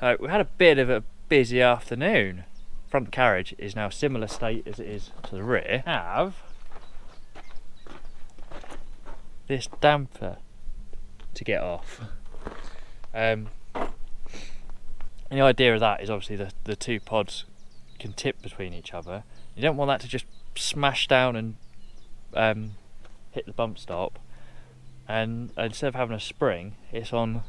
We had a bit of a busy afternoon. Front carriage is now a similar state as it is to the rear. Have this damper to get off. And the idea of that is obviously the two pods can tip between each other. You don't want that to just smash down and hit the bump stop. And instead of having a spring, it's on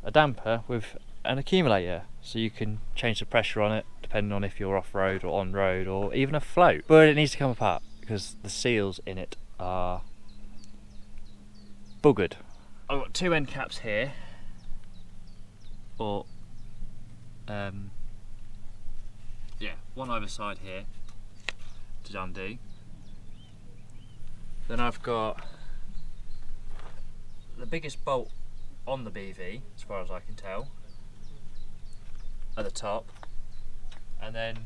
a damper with an accumulator, so you can change the pressure on it depending on if you're off-road or on-road or even afloat. But it needs to come apart because the seals in it are buggered. I've got two end caps here, or yeah, one either side here to undo. Then I've got the biggest bolt on the BV, as far as I can tell, at the top, and then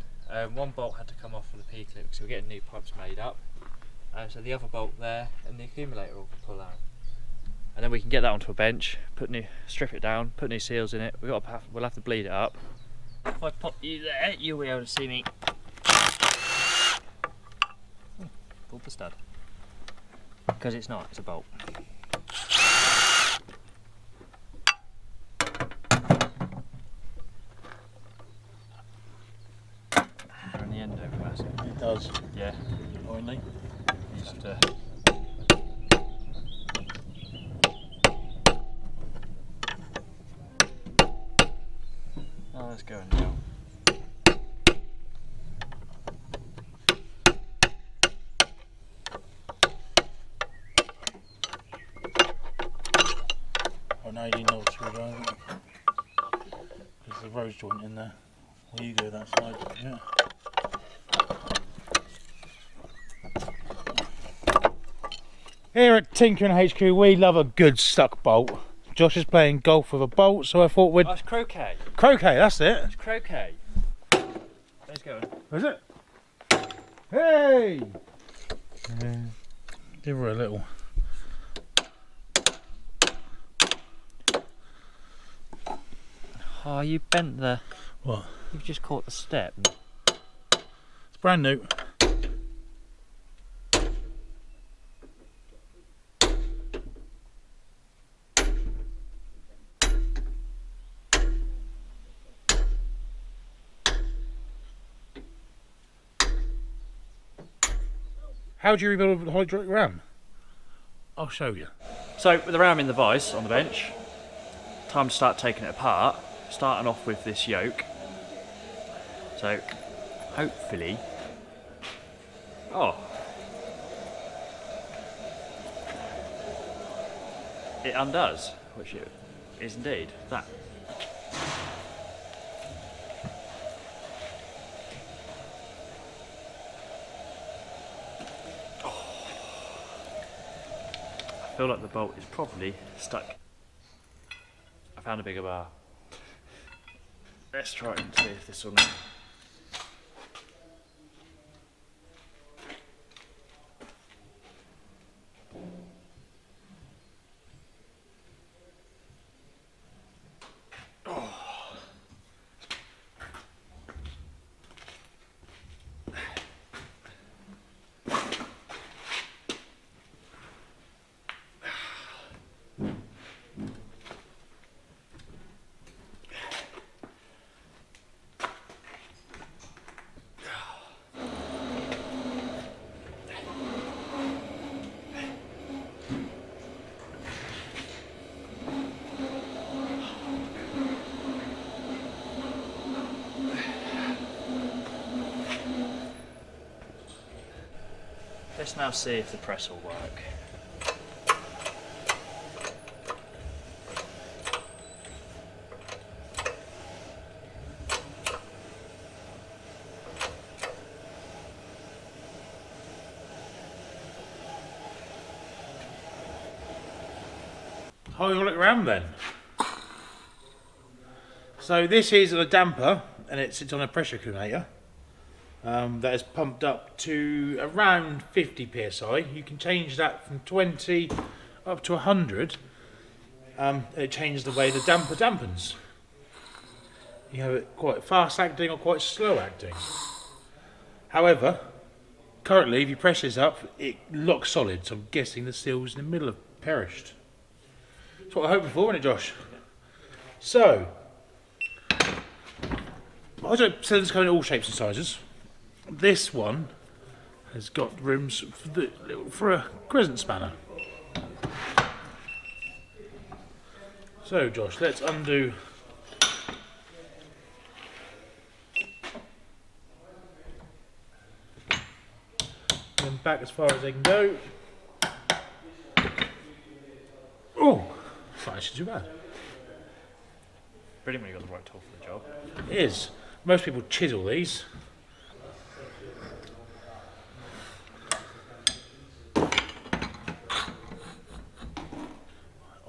one bolt had to come off for the P-clip because we're getting new pipes made up, so the other bolt there and the accumulator will pull out, and then we can get that onto a bench, strip it down, put new seals in it. We'll have to bleed it up. If I pop you there, you'll be able to see me. Pulled the stud because it's not, it's a bolt. It does. Yeah. Finally. Used to. Oh, let's go now. Oh, no, you didn't know what you were going. There's the rose joint in there. Well, you go that side, yeah. Here at Tinkering HQ, we love a good stuck bolt. Josh is playing golf with a bolt, so I thought we'd... Oh, it's croquet. Croquet, that's it. It's croquet. Let's go. Is it? Hey! Give her a little... Oh, you bent the... What? You've just caught the step. It's brand new. How do you rebuild a hydraulic ram? I'll show you. So, with the ram in the vise on the bench, time to start taking it apart. Starting off with this yoke. So, hopefully... Oh! It undoes, which it is indeed. That. I feel like the bolt is probably stuck. I found a bigger bar. Let's try it and see if this will... Let's now see if the press will work. Hydraulic ram then. So this is a damper and it sits on a pressure accumulator. That is pumped up to around 50 psi. You can change that from 20 up to 100. It changes the way the damper dampens. You have it quite fast acting or quite slow acting. However, currently if you press this up, it locks solid, so I'm guessing the seals in the middle have perished. That's what I hoped for, isn't it, Josh? So, cylinders come in all shapes and sizes. This one has got rooms for a crescent spanner. So, Josh, let's undo. Them back as far as they can go. Oh, it's not actually too bad. Brilliant when you got the right tool for the job. It is. Most people chisel these.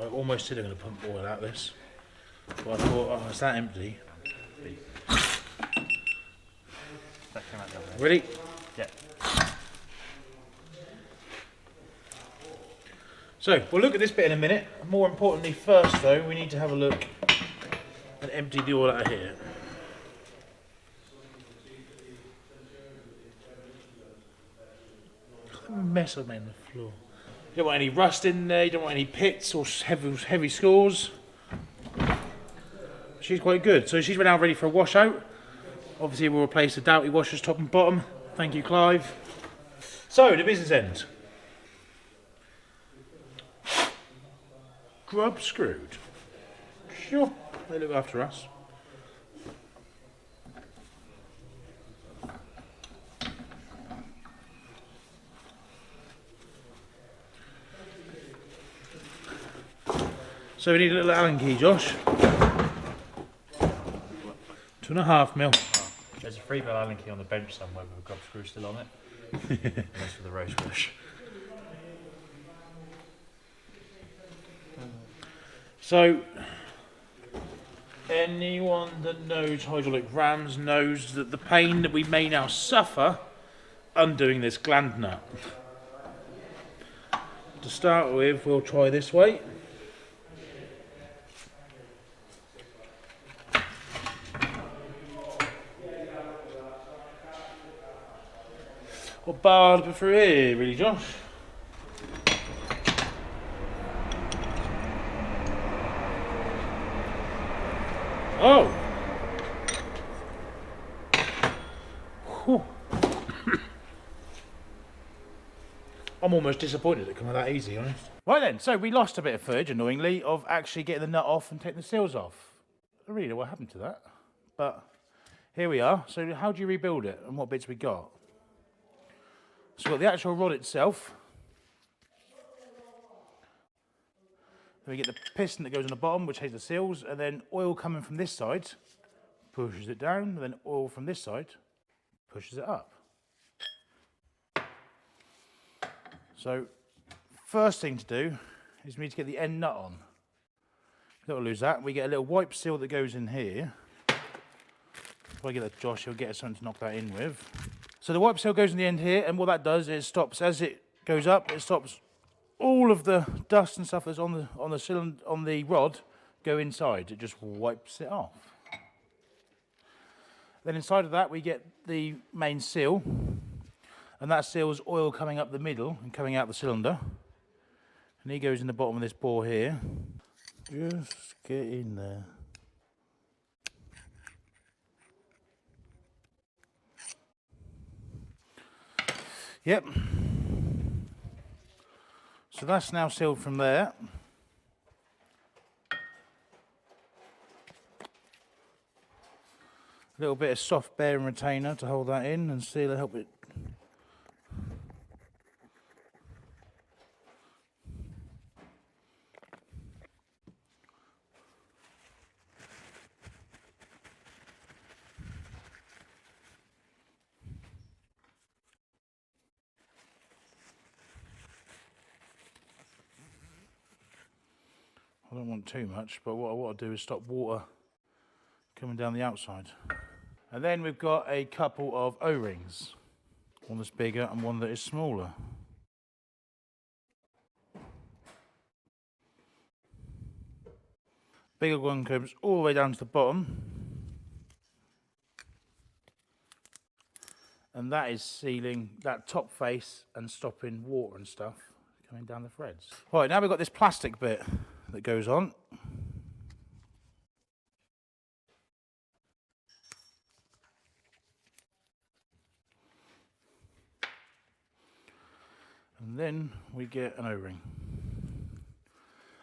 I almost said I'm going to pump oil out of this, but I thought, oh, it's that empty. That came out lovely. Ready? Yeah. So, we'll look at this bit in a minute. More importantly, first though, we need to have a look and empty the oil out of here. Look at the mess I've made on the floor. You don't want any rust in there, you don't want any pits or heavy scores. She's quite good. So she's now ready for a washout. Obviously we'll replace the Doughty washers top and bottom. Thank you, Clive. So, the business end. Grub screwed. Sure, they look after us. So we need a little Allen key, Josh. 2.5 mil. There's a 3 mil Allen key on the bench somewhere with a grub screw still on it. And that's for the rose bush. So, anyone that knows hydraulic rams knows that the pain that we may now suffer undoing this gland nut. To start with, we'll try this way. What bar to put through here, really, Josh? Oh! Whew. I'm almost disappointed it came out that easy, honest. Right then, so we lost a bit of footage, annoyingly, of actually getting the nut off and taking the seals off. I really don't know what happened to that, but here we are. So how do you rebuild it, and what bits we got? So we've got the actual rod itself. Then we get the piston that goes on the bottom, which has the seals, and then oil coming from this side pushes it down, and then oil from this side pushes it up. So first thing to do is we need to get the end nut on. Don't want to lose that. We get a little wipe seal that goes in here. If I get that, Josh, he'll get us something to knock that in with. So the wipe seal goes in the end here, and what that does is it stops, as it goes up, it stops all of the dust and stuff that's on the cylinder, on the rod, go inside. It just wipes it off. Then inside of that we get the main seal, and that seals oil coming up the middle and coming out the cylinder. And he goes in the bottom of this bore here. Just get in there. Yep. So that's now sealed from there. A little bit of soft bearing retainer to hold that in and seal it, help it. I don't want too much, but what I want to do is stop water coming down the outside. And then we've got a couple of O-rings, one that's bigger and one that is smaller. Bigger one comes all the way down to the bottom, And that is sealing that top face and stopping water and stuff coming down the threads. Right, now we've got this plastic bit that goes on. And then we get an O-ring.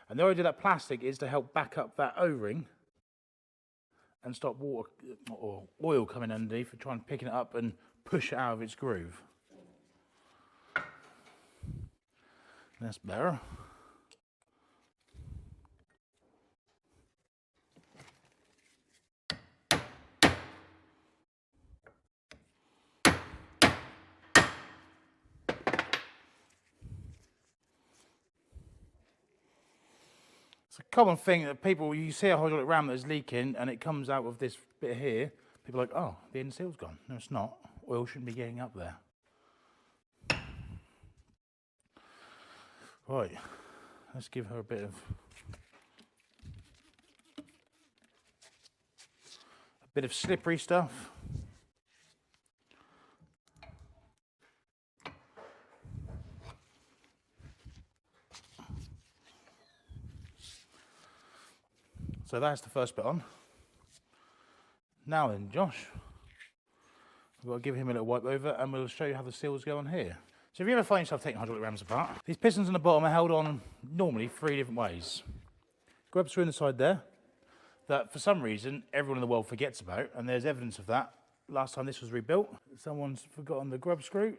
And the idea of that plastic is to help back up that O-ring and stop water or oil coming underneath and trying picking it up and push it out of its groove. That's better. It's a common thing that people, you see a hydraulic ram that's leaking and it comes out of this bit here, people are like, oh, the end seal's gone. No, it's not. Oil shouldn't be getting up there. Right, let's give her a bit of slippery stuff. So that's the first bit on. Now then, Josh, we've got to give him a little wipe over and we'll show you how the seals go on here. So if you ever find yourself taking hydraulic rams apart, these pistons on the bottom are held on normally 3 different ways. Grub screw in the side there, that for some reason everyone in the world forgets about, and there's evidence of that. Last time this was rebuilt, someone's forgotten the grub screw.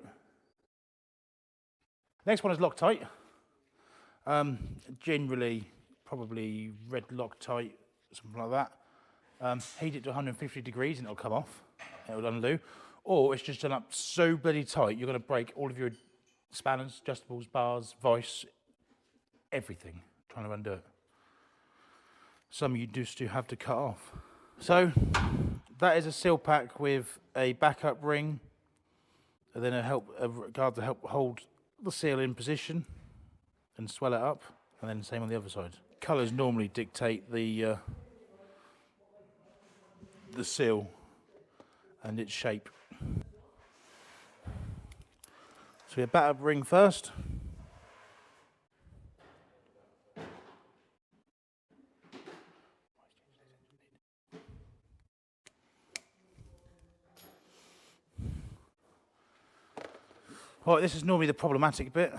Next one is Loctite. Generally, probably red Loctite, something like that. Heat it to 150 degrees and it'll come off, it'll undo. Or it's just done up so bloody tight, you're going to break all of your spanners, adjustables, bars, vice, everything, trying to undo it. Some you just do have to cut off. So that is a seal pack with a backup ring, and then a guard to help hold the seal in position and swell it up, and then same on the other side. Colours normally dictate the seal and its shape. So we have backup ring first. Right, this is normally the problematic bit.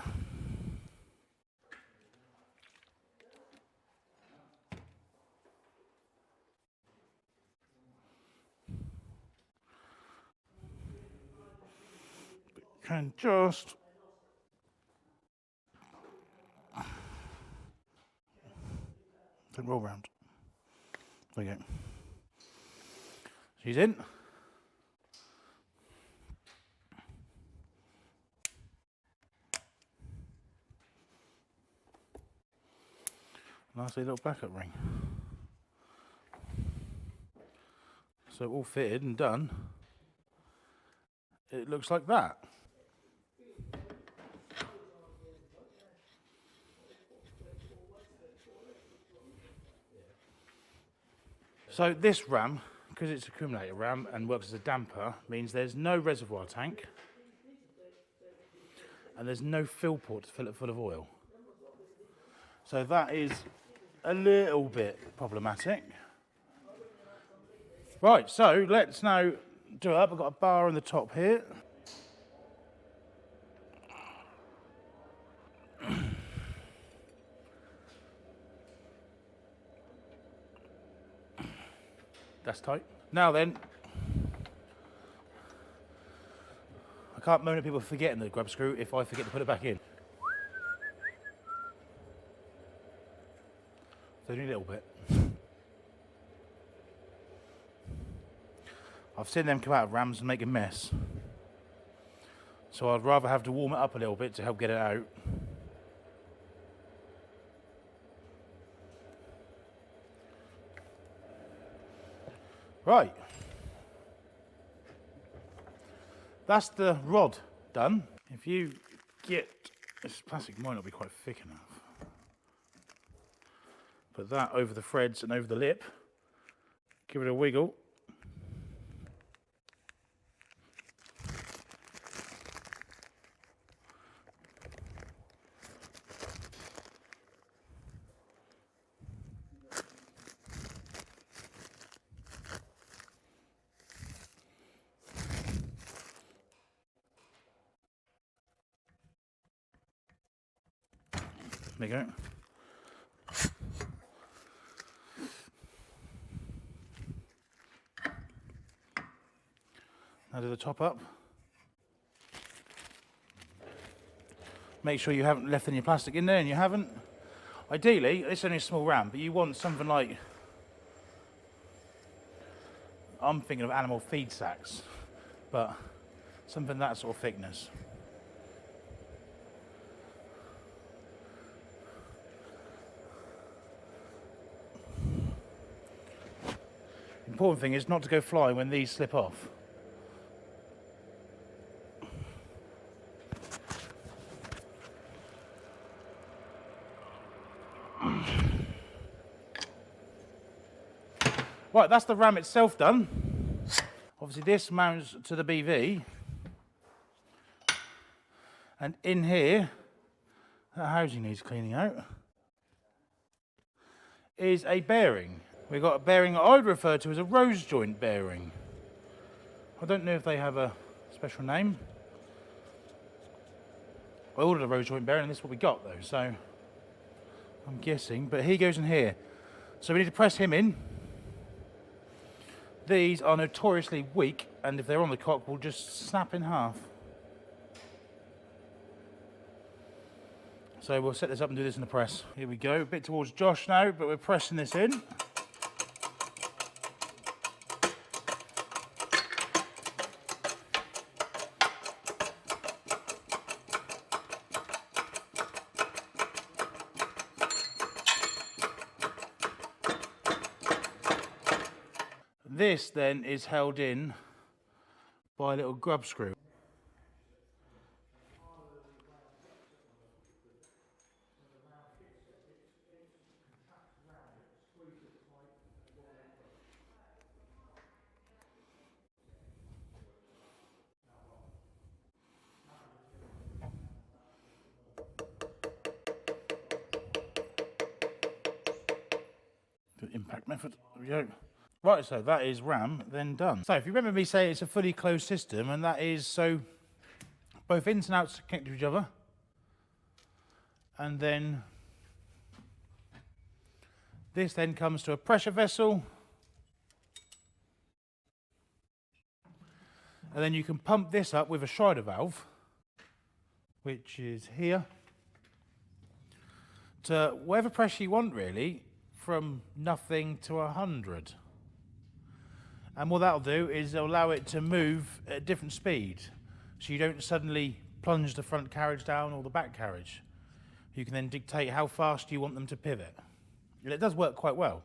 Can just don't roll round. There you go. She's in. Nicely little backup ring. So all fitted and done. It looks like that. So this ram, because it's accumulator ram and works as a damper, means there's no reservoir tank and there's no fill port to fill it full of oil. So that is a little bit problematic. Right, so let's now do it up. I've got a bar on the top here. That's tight. Now then, I can't moan at people forgetting the grub screw if I forget to put it back in. So only a little bit. I've seen them come out of rams and make a mess. So I'd rather have to warm it up a little bit to help get it out. Right. That's the rod done. If you get, this plastic might not be quite thick enough. Put that over the threads and over the lip. Give it a wiggle. There you go. Now do the top up. Make sure you haven't left any plastic in there, and you haven't. Ideally, it's only a small ram, but you want something like, I'm thinking of animal feed sacks, but something that sort of thickness. The important thing is not to go flying when these slip off. Right, that's the ram itself done. Obviously this mounts to the BV. And in here, that housing needs cleaning out, is a bearing. We've got a bearing that I'd refer to as a rose joint bearing. I don't know if they have a special name. I ordered a rose joint bearing and this is what we got though, so I'm guessing. But he goes in here. So we need to press him in. These are notoriously weak, and if they're on the cock, will just snap in half. So we'll set this up and do this in the press. Here we go, a bit towards Josh now, but we're pressing this in. This then is held in by a little grub screw. Good impact method. There we go. Right, so that is RAM then done. So if you remember me saying it's a fully closed system, and that is so both ins and outs connect to each other, and then this then comes to a pressure vessel, and then you can pump this up with a Schrader valve, which is here, to whatever pressure you want really, from nothing to 100. And what that'll do is it'll allow it to move at a different speed, so you don't suddenly plunge the front carriage down or the back carriage. You can then dictate how fast you want them to pivot. And it does work quite well.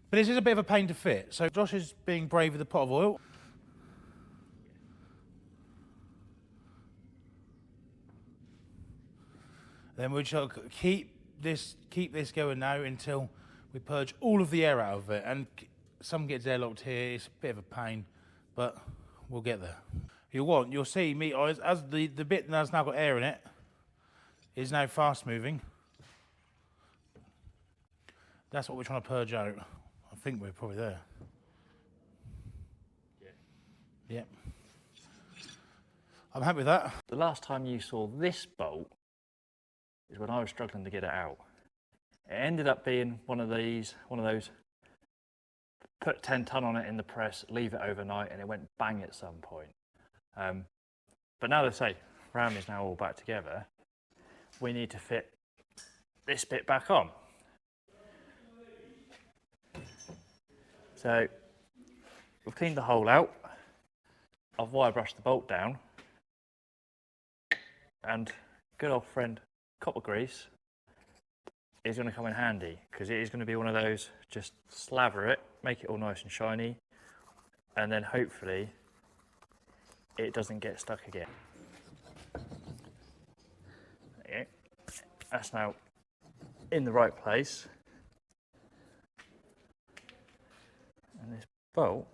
But this is a bit of a pain to fit, so Josh is being brave with the pot of oil. Then we shall keep this going now until we purge all of the air out of it. And some gets airlocked here, it's a bit of a pain, but we'll get there. You'll see me, as the bit that's now got air in it is now fast moving. That's what we're trying to purge out. I think we're probably there. Yeah. Yep. I'm happy with that. The last time you saw this bolt is when I was struggling to get it out. It ended up being one of those, put 10 ton on it in the press, leave it overnight, and it went bang at some point. But now they say RAM is now all back together, we need to fit this bit back on. So we've cleaned the hole out, I've wire brushed the bolt down, and good old friend copper grease is going to come in handy, because it is going to be one of those, just slaver it, make it all nice and shiny, and then hopefully it doesn't get stuck again. There you go. That's now in the right place. And this bolt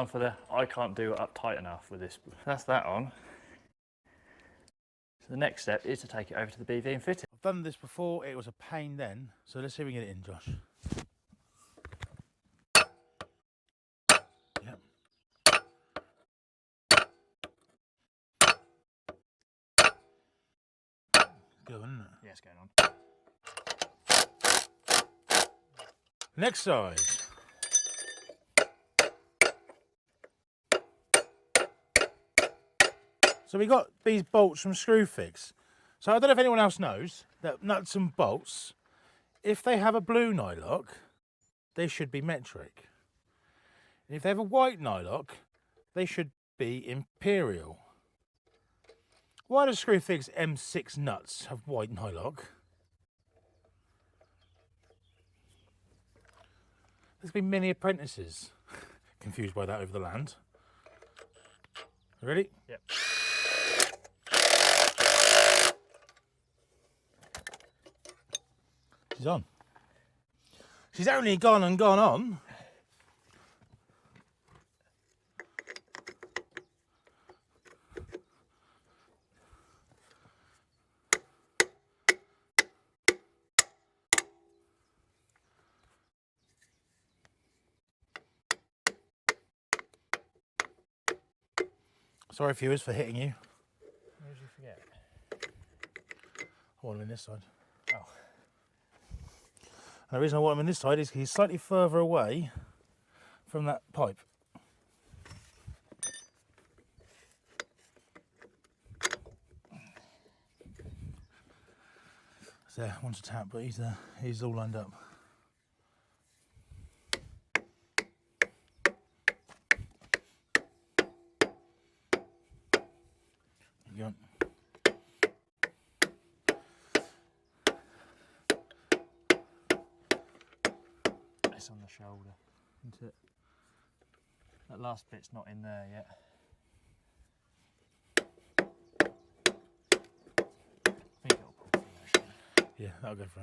gone for the I can't do it up tight enough with this. That's that on. So the next step is to take it over to the BV and fit it. I've done this before, it was a pain then, so let's see if we can get it in, Josh. Yep. Good, isn't it? Yeah, it's going on. Next side. So we got these bolts from Screwfix. So I don't know if anyone else knows that nuts and bolts, if they have a blue nylock, they should be metric. And if they have a white nylock, they should be imperial. Why does Screwfix M6 nuts have white nylock? There's been many apprentices confused by that over the land. Ready? Yep. She's on. She's only gone and gone on. Sorry, viewers, for hitting you. What did you forget? I want him in this side. Oh. And the reason I want him in this side is he's slightly further away from that pipe. So wants a tap, but he's all lined up. There you go. It's on the shoulder, isn't it? That last bit's not in there yet. I think it'll pull through there. Yeah, that'll go through.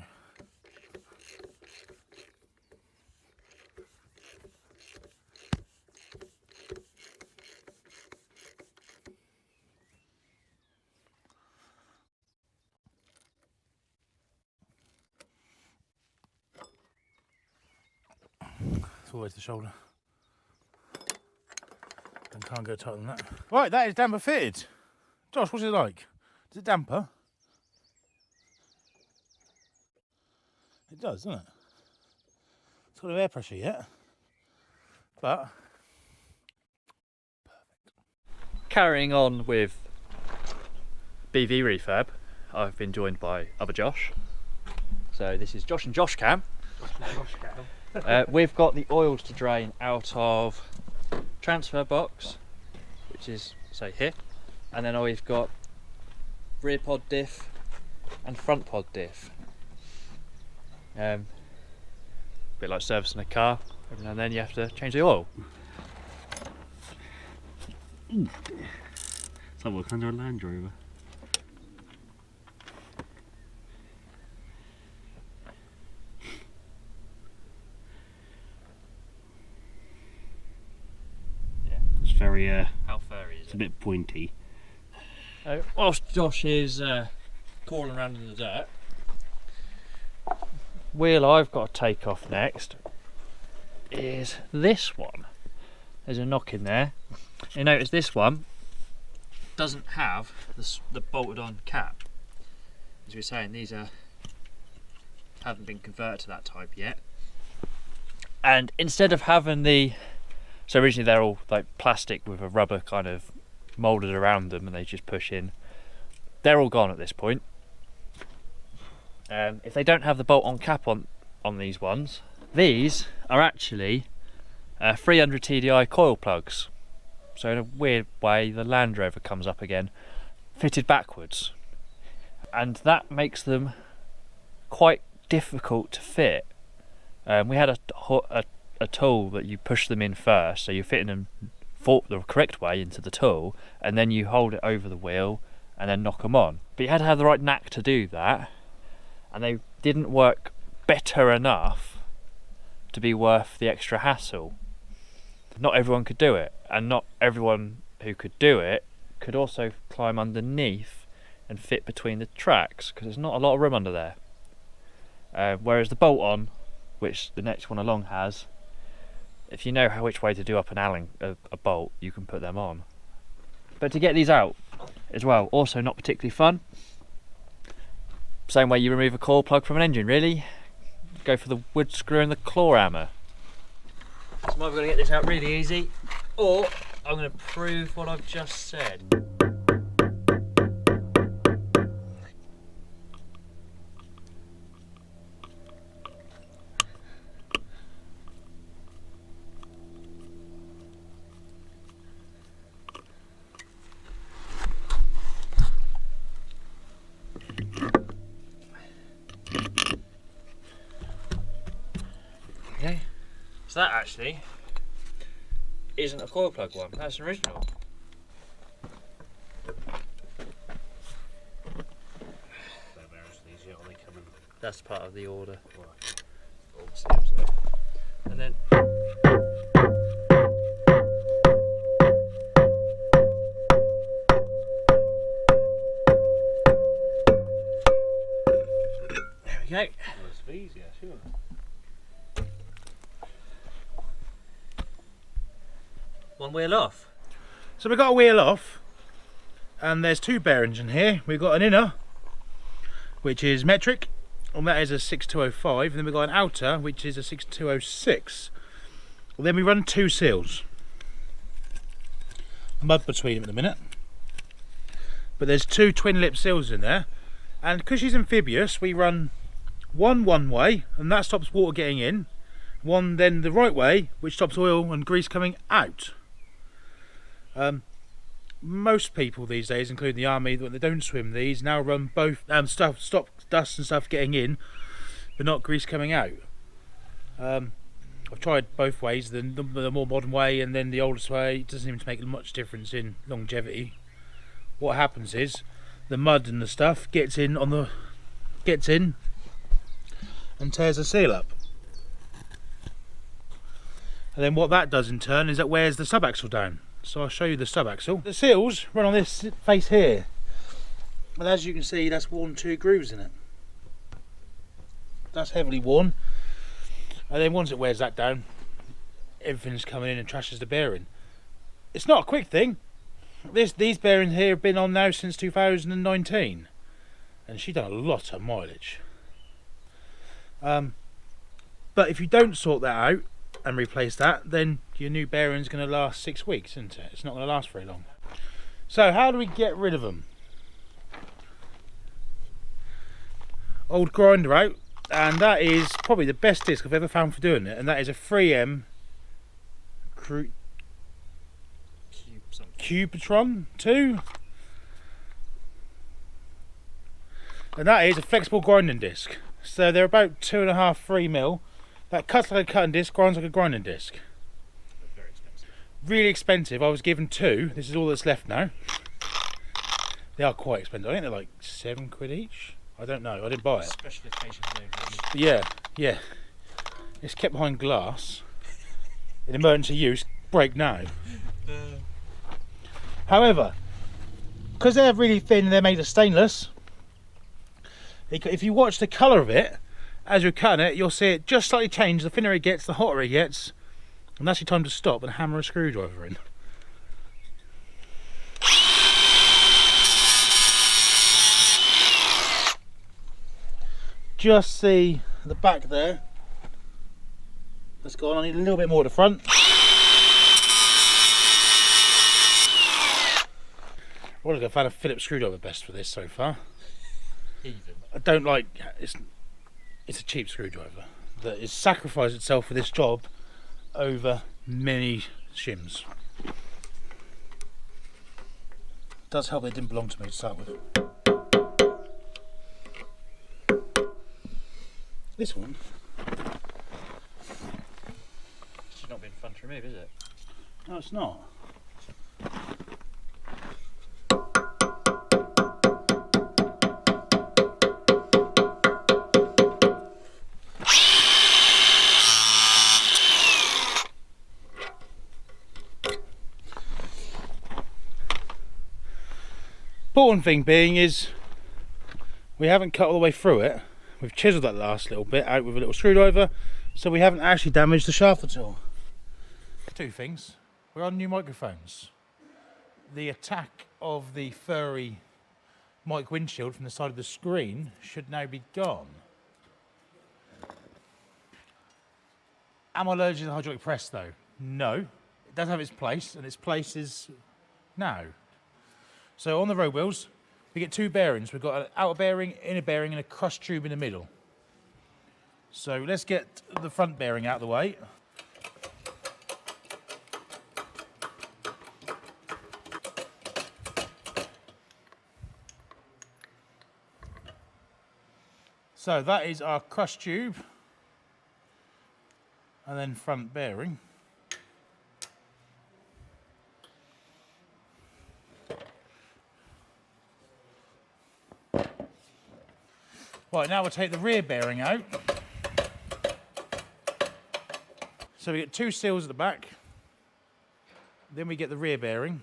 It's always the shoulder. And can't go tighter than that. Right, that is damper fitted. Josh, what's it like? Does it damper? It does, doesn't it? It's got no air pressure yet, but Carrying on with BV refurb, I've been joined by other Josh. So this is Josh and Josh Cam. We've got the oils to drain out of transfer box, which is say here, and then we've got rear pod diff and front pod diff. Bit like servicing a car, every now and then you have to change the oil. It's like what kind of a Land Rover? It's very How furry is it's a bit pointy. Whilst Josh is crawling around in the dirt, wheel I've got to take off next is this one. There's a knock in there. You notice this one doesn't have the bolted on cap. As we were saying, these haven't been converted to that type yet. And instead of having so originally they're all like plastic with a rubber kind of moulded around them and they just push in. They're all gone at this point. If they don't have the bolt-on cap on these ones, these are actually 300 TDI coil plugs. So in a weird way, the Land Rover comes up again, fitted backwards, and that makes them quite difficult to fit. We had a tool that you push them in first, so you're fitting them the correct way into the tool, and then you hold it over the wheel and then knock them on. But you had to have the right knack to do that, and they didn't work better enough to be worth the extra hassle. not everyone could do it, and not everyone who could do it could also climb underneath and fit between the tracks, because there's not a lot of room under there. Whereas the bolt-on, which the next one along has, if you know which way to do up a bolt, you can put them on. But to get these out as well, also not particularly fun. Same way you remove a coil plug from an engine, really. Go for the wood screw and the claw hammer. So I'm either going to get this out really easy, or I'm going to prove what I've just said. Okay, so that actually isn't a coil plug one, that's an original. That's part of the order. And then there we go. That's easier, sure. One wheel off. So we've got a wheel off, and there's two bearings in here. We've got an inner, which is metric, and that is a 6205, and then we've got an outer, which is a 6206. Well, then we run two seals. Mud between them at the minute. But there's two twin lip seals in there, and because she's amphibious, we run one way, and that stops water getting in. One then the right way, which stops oil and grease coming out. Most people these days, including the army, when they don't swim these, now run both stop dust and stuff getting in, but not grease coming out. I've tried both ways, the more modern way and then the oldest way. It doesn't even make much difference in longevity. What happens is the mud and the stuff gets in and tears the seal up. And then what that does in turn is that wears the sub-axle down. So I'll show you the sub-axle. The seals run on this face here. But as you can see, that's worn two grooves in it. That's heavily worn. And then once it wears that down, everything's coming in and trashes the bearing. It's not a quick thing. These bearings here have been on now since 2019. And she's done a lot of mileage. But if you don't sort that out and replace that, then your new bearing's going to last 6 weeks, isn't it? It's not going to last very long. So how do we get rid of them? Old grinder out, and that is probably the best disc I've ever found for doing it, and that is a 3M Cubitron 2, and that is a flexible grinding disc. So they're about 2.5–3 mil. That cuts like a cutting disc, grinds like a grinding disc. Very expensive. Really expensive. I was given 2. This is all that's left now. They are quite expensive. I think they're like £7 each. I don't know. I didn't buy it. Special occasions, Yeah. It's kept behind glass. In emergency use, break now. However, because they're really thin and they're made of stainless, if you watch the colour of it, as you're cutting it, you'll see it just slightly change. The thinner it gets, the hotter it gets, and that's your time to stop and hammer a screwdriver in. Just see the back there. That's gone. I need a little bit more at the front. Well, I've found a Phillips screwdriver best for this so far. I don't like it's a cheap screwdriver that has sacrificed itself for this job over many shims. It does help that it didn't belong to me to start with. This one, It's not been fun to remove, is it? no, it's not. important thing being is we haven't cut all the way through it. We've chiselled that last little bit out with a little screwdriver, so we haven't actually damaged the shaft at all. Two things. We're on new microphones. The attack of the furry mic windshield from the side of the screen should now be gone. Am I allergic to the hydraulic press though? No. It does have its place, and its place is now. So on the road wheels, we get two bearings. We've got an outer bearing, inner bearing, and a cross tube in the middle. So let's get the front bearing out of the way. So that is our cross tube, and then front bearing. Right, now we'll take the rear bearing out. So we get two seals at the back, then we get the rear bearing.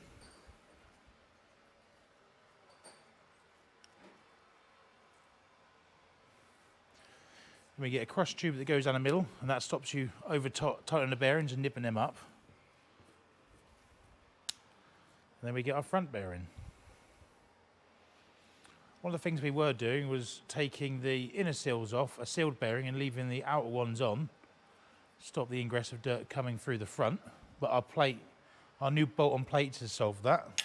Then we get a cross tube that goes down the middle, and that stops you over tightening the bearings and nipping them up. And then we get our front bearing. One of the things we were doing was taking the inner seals off, a sealed bearing, and leaving the outer ones on. Stop the ingress of dirt coming through the front. But our new bolt-on plates has solved that.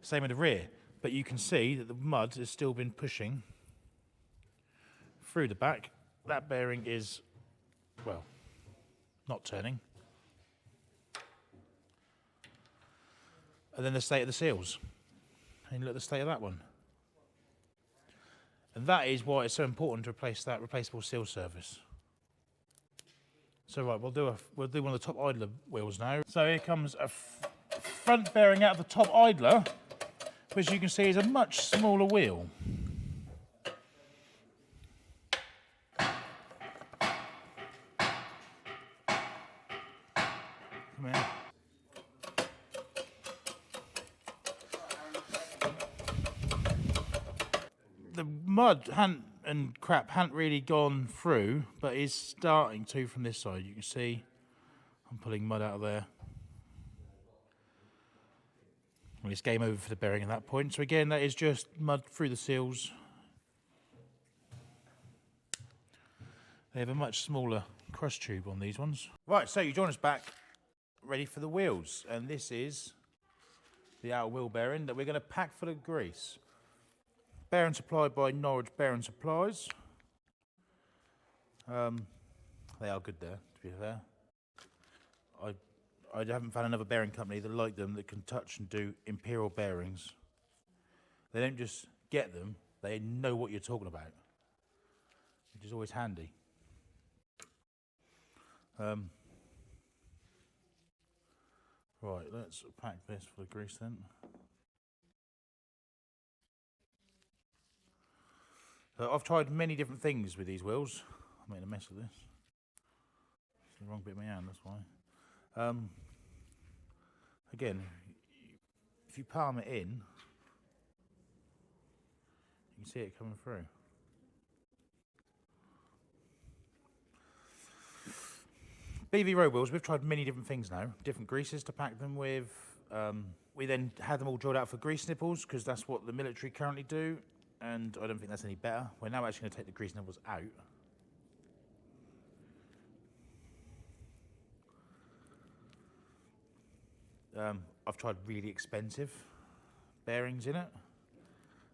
Same with the rear. But you can see that the mud has still been pushing through the back. That bearing is, well, not turning. And then the state of the seals. And look at the state of that one. And that is why it's so important to replace that replaceable seal surface. So right, we'll do one of the top idler wheels now. So here comes a front bearing out of the top idler, which you can see is a much smaller wheel. Come here. The mud and crap hadn't really gone through, but is starting to from this side. You can see I'm pulling mud out of there. Well, it's game over for the bearing at that point. So again, that is just mud through the seals. They have a much smaller cross tube on these ones. Right, so you join us back, ready for the wheels. And this is the outer wheel bearing that we're going to pack full of grease. Bearing supplied by Norwich Bearing Supplies. They are good there, to be fair. I haven't found another bearing company that like them that can touch and do imperial bearings. They don't just get them, they know what you're talking about, which is always handy. Right, let's pack this for the grease then. I've tried many different things with these wheels. I'm making a mess of this. It's the wrong bit of my hand, that's why. Again, if you palm it in, you can see it coming through. BV road wheels, we've tried many different things now. Different greases to pack them with. We then had them all drilled out for grease nipples, because that's what the military currently do. And I don't think that's any better. We're now actually going to take the grease nipples out. I've tried really expensive bearings in it.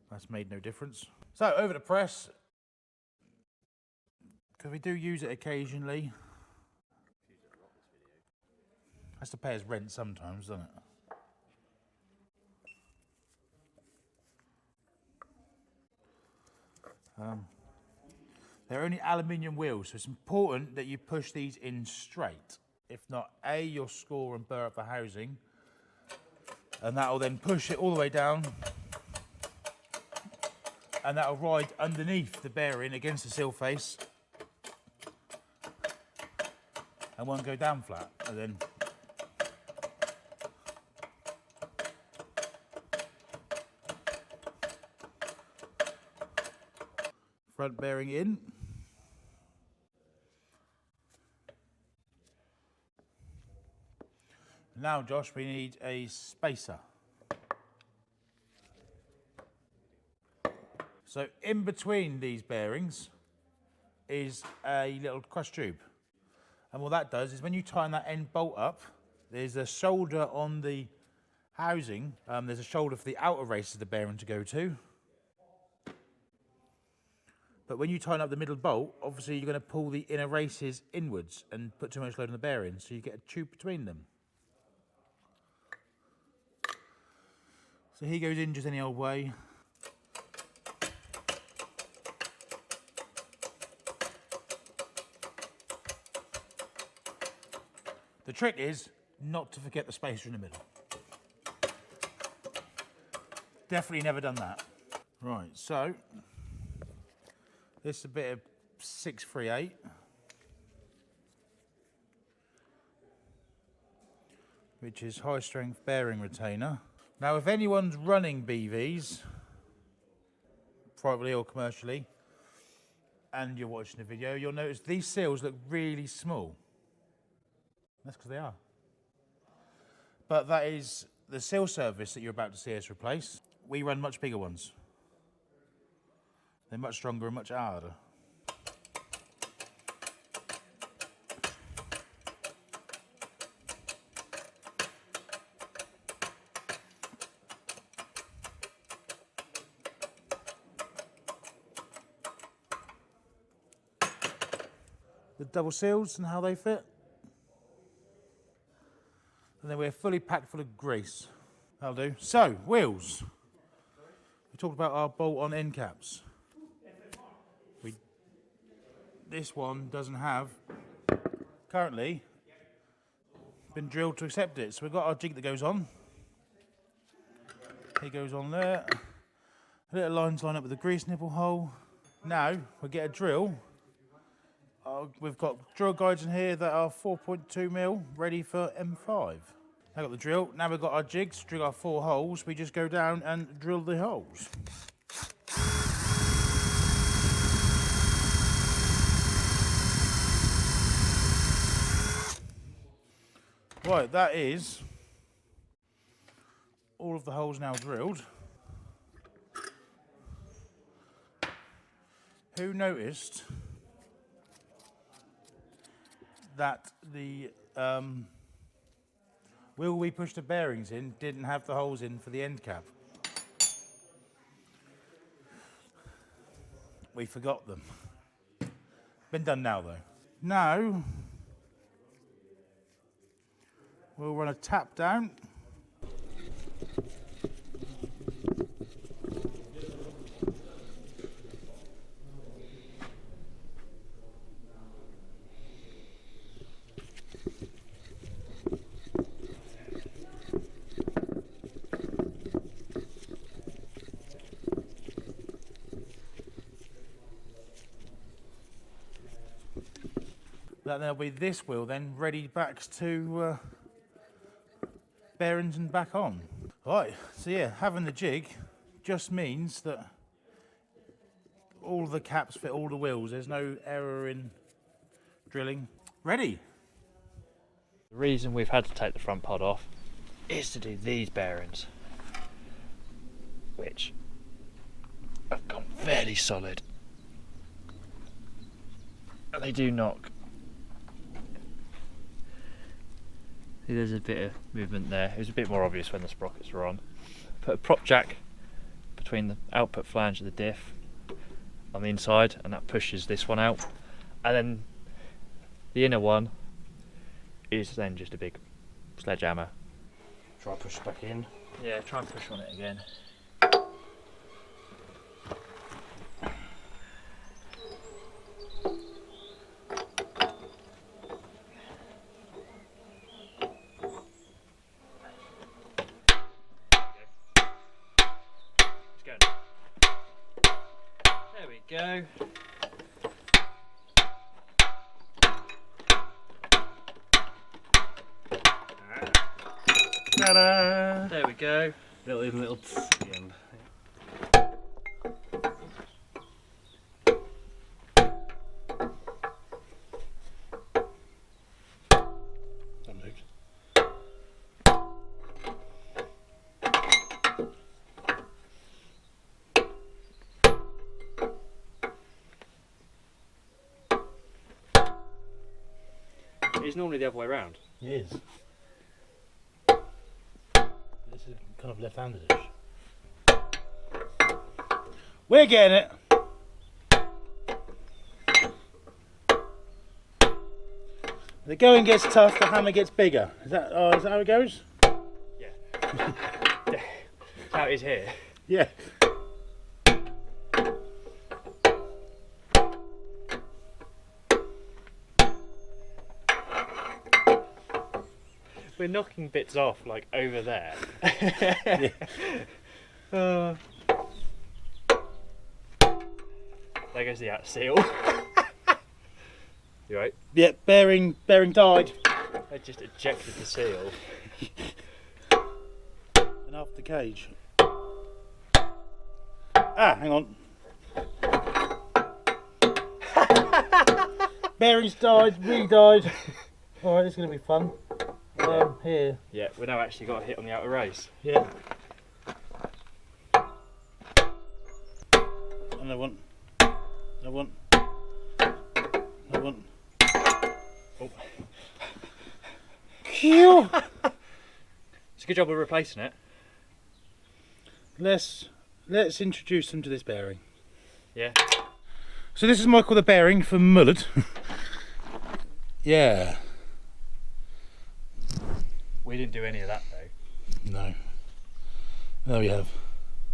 That's made no difference. So over the press, because we do use it occasionally. Has to pay us rent sometimes, doesn't it? They're only aluminium wheels, so it's important that you push these in straight. If not, A, you'll score and burr up the housing, and that will then push it all the way down, and that will ride underneath the bearing against the seal face, and won't go down flat. And then front bearing in. Now, Josh, we need a spacer. So in between these bearings is a little crush tube. And what that does is when you tighten that end bolt up, there's a shoulder on the housing. There's a shoulder for the outer race of the bearing to go to. But when you tighten up the middle bolt, obviously you're going to pull the inner races inwards and put too much load on the bearing, so you get a tube between them. So he goes in just any old way. The trick is not to forget the spacer in the middle. Definitely never done that. Right, so this is a bit of 638. Which is high strength bearing retainer. Now if anyone's running BVs, privately or commercially, and you're watching the video, you'll notice these seals look really small. That's because they are. But that is the seal service that you're about to see us replace. We run much bigger ones. They're much stronger and much harder. The double seals and how they fit. And then we're fully packed full of grease. That'll do. So, wheels. We talked about our bolt-on end caps. This one doesn't have, currently, been drilled to accept it. So we've got our jig that goes on. He goes on there. A little lines line up with the grease nipple hole. Now, we get a drill. We've got drill guides in here that are 4.2mm, ready for M5. I've got the drill. Now we've got our jigs to drill our 4 holes. We just go down and drill the holes. Right, that is all of the holes now drilled. Who noticed that the wheel we pushed the bearings in didn't have the holes in for the end cap? We forgot them. Been done now though. Now we'll run a tap down. Then there'll be this wheel then ready back to bearings and back on. Right, so yeah, having the jig just means that all the caps fit all the wheels. There's no error in drilling. Ready. The reason we've had to take the front pod off is to do these bearings, which have gone fairly solid. And they do knock. See, there's a bit of movement there. It was a bit more obvious when the sprockets were on. Put a prop jack between the output flange of the diff on the inside, and that pushes this one out. And then the inner one is then just a big sledgehammer. Try and push it back in. Yeah, try and push on it again. There we go. Ta-da! There we go. Little tss at the end. It's normally the other way around. It is. This is kind of left-handed-ish. We're getting it. The going gets tough, the hammer gets bigger. Is that how it goes? Yeah. That's how it is here. Yeah. We're knocking bits off like over there. Yeah. There goes the out seal. You right? Yeah, bearing died. I just ejected the seal. And off the cage. Ah, hang on. Bearings died, re-died. Alright, this is going to be fun. Here. Yeah, we've now actually got a hit on the outer race. Yeah. Another one. Another one. Another one. Oh. Phew. It's a good job of replacing it. Let's introduce them to this bearing. Yeah. So this is Michael the bearing for Mullard. Yeah. We didn't do any of that though. No. No, we have.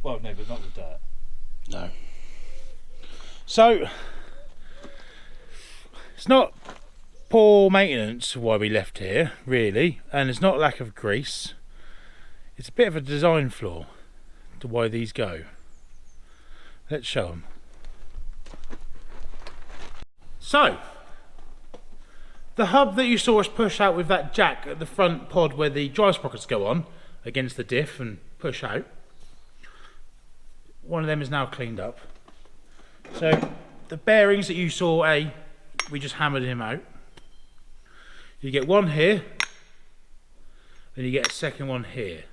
Well, no, but not the dirt. No. So it's not poor maintenance why we left here, really, and it's not lack of grease. It's a bit of a design flaw to why these go. Let's show them. So, the hub that you saw us push out with that jack at the front pod where the drive sprockets go on against the diff and push out, one of them is now cleaned up. So the bearings that you saw, we just hammered him out. You get one here, then you get a second one here.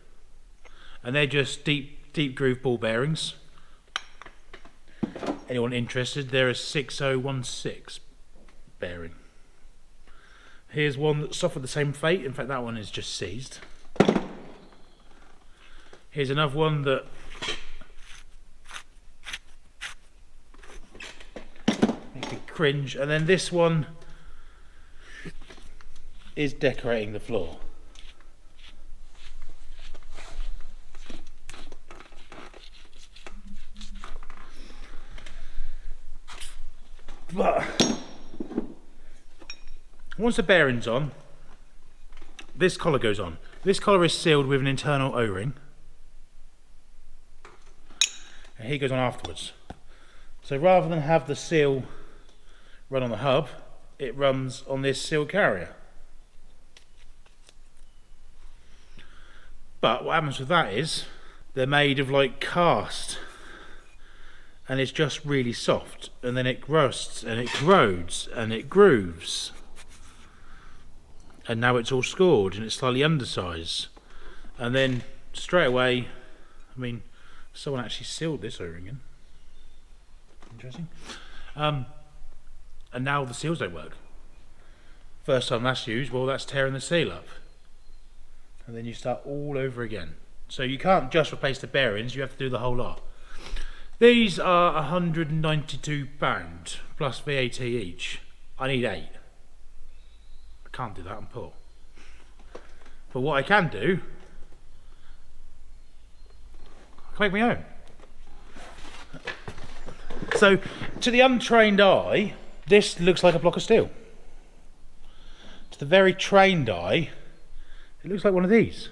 And they're just deep groove ball bearings. Anyone interested, they're a 6016 bearing. Here's one that suffered the same fate, in fact that one is just seized. Here's another one that makes me cringe, and then this one is decorating the floor. But once the bearing's on, this collar goes on. This collar is sealed with an internal O-ring, and he goes on afterwards. So rather than have the seal run on the hub, it runs on this seal carrier. But what happens with that is they're made of like cast, and it's just really soft, and then it rusts and it corrodes and it grooves, and now it's all scored and it's slightly undersized, and then straight away, I mean, someone actually sealed this O-ring in. Interesting. And now the seals don't work. First time that's used, well, that's tearing the seal up, and then you start all over again. So you can't just replace the bearings, you have to do the whole lot. These are £192 plus VAT each. I need 8. I can't do that, I'm poor. But what I can do, I can make my own. So, to the untrained eye, this looks like a block of steel. To the very trained eye, it looks like one of these.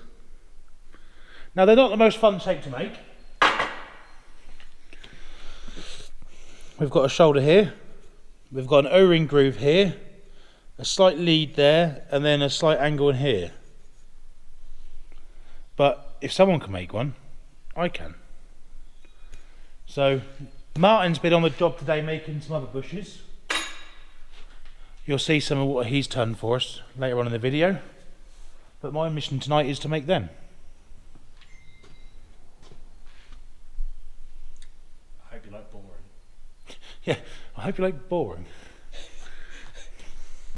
Now, they're not the most fun shape to make. We've got a shoulder here, we've got an O-ring groove here, a slight lead there, and then a slight angle in here. But if someone can make one, I can. So Martin's been on the job today making some other bushes. You'll see some of what he's done for us later on in the video. But my mission tonight is to make them. I hope you like boring. Yeah, I hope you like boring.